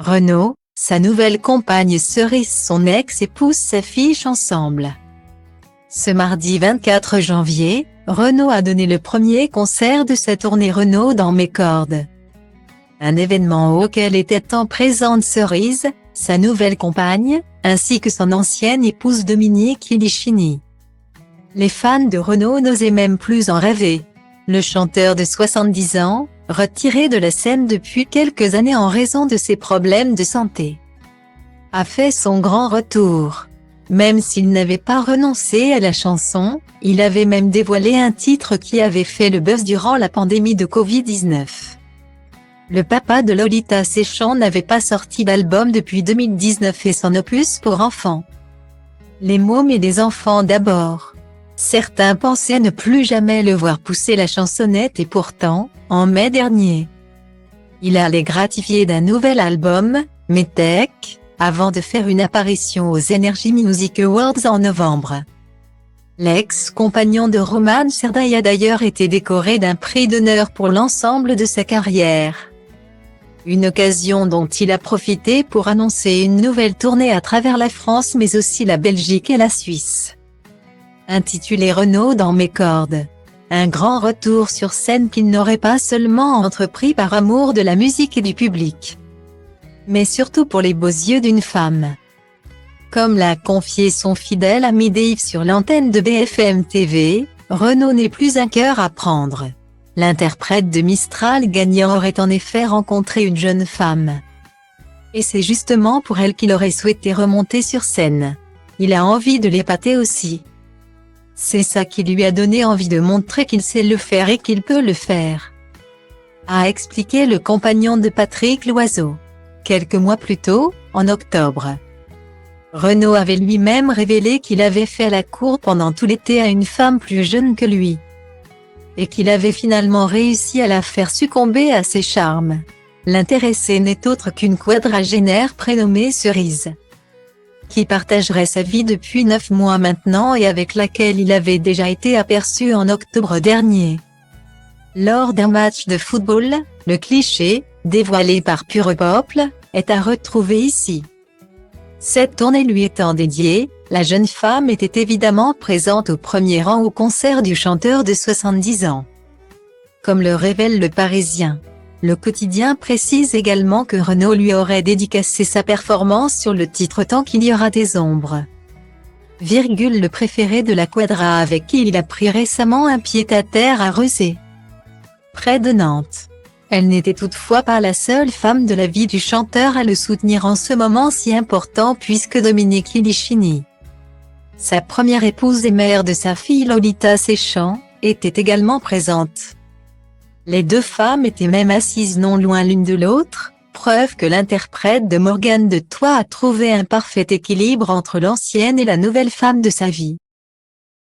Renaud, sa nouvelle compagne Cerise, son ex-épouse s'affichent ensemble. Ce mardi 24 janvier, Renaud a donné le premier concert de sa tournée Renaud dans mes cordes. Un événement auquel était en présente Cerise, sa nouvelle compagne, ainsi que son ancienne épouse Dominique Illichini. Les fans de Renaud n'osaient même plus en rêver. Le chanteur de 70 ans, retiré de la scène depuis quelques années en raison de ses problèmes de santé, a fait son grand retour. Même s'il n'avait pas renoncé à la chanson, il avait même dévoilé un titre qui avait fait le buzz durant la pandémie de Covid-19. Le papa de Lolita Séchant n'avait pas sorti d'album depuis 2019 et son opus pour enfants. Les mômes et les enfants d'abord. Certains pensaient ne plus jamais le voir pousser la chansonnette et pourtant, en mai dernier, il allait gratifier d'un nouvel album, Metech, avant de faire une apparition aux Energy Music Awards en novembre. L'ex-compagnon de Roman Serdai a d'ailleurs été décoré d'un prix d'honneur pour l'ensemble de sa carrière. Une occasion dont il a profité pour annoncer une nouvelle tournée à travers la France mais aussi la Belgique et la Suisse. Intitulé Renaud dans mes cordes. Un grand retour sur scène qu'il n'aurait pas seulement entrepris par amour de la musique et du public, mais surtout pour les beaux yeux d'une femme. Comme l'a confié son fidèle ami Dave sur l'antenne de BFM TV, Renaud n'est plus un cœur à prendre. L'interprète de Mistral gagnant aurait en effet rencontré une jeune femme. Et c'est justement pour elle qu'il aurait souhaité remonter sur scène. Il a envie de l'épater aussi. C'est ça qui lui a donné envie de montrer qu'il sait le faire et qu'il peut le faire, a expliqué le compagnon de Patrick Loiseau. Quelques mois plus tôt, en octobre, Renaud avait lui-même révélé qu'il avait fait la cour pendant tout l'été à une femme plus jeune que lui, et qu'il avait finalement réussi à la faire succomber à ses charmes. L'intéressée n'est autre qu'une quadragénaire prénommée Cerise, qui partagerait sa vie depuis 9 mois maintenant et avec laquelle il avait déjà été aperçu en octobre dernier. Lors d'un match de football, le cliché, dévoilé par Pure Peuple, est à retrouver ici. Cette tournée lui étant dédiée, la jeune femme était évidemment présente au premier rang au concert du chanteur de 70 ans. Comme le révèle Le Parisien, le quotidien précise également que Renaud lui aurait dédicacé sa performance sur le titre Tant qu'il y aura des ombres. Le préféré de la Quadra avec qui il a pris récemment un pied-à-terre à Rezé, près de Nantes. Elle n'était toutefois pas la seule femme de la vie du chanteur à le soutenir en ce moment si important puisque Dominique Illichini, sa première épouse et mère de sa fille Lolita Séchant, était également présente. Les deux femmes étaient même assises non loin l'une de l'autre, preuve que l'interprète de Morgane de Toi a trouvé un parfait équilibre entre l'ancienne et la nouvelle femme de sa vie.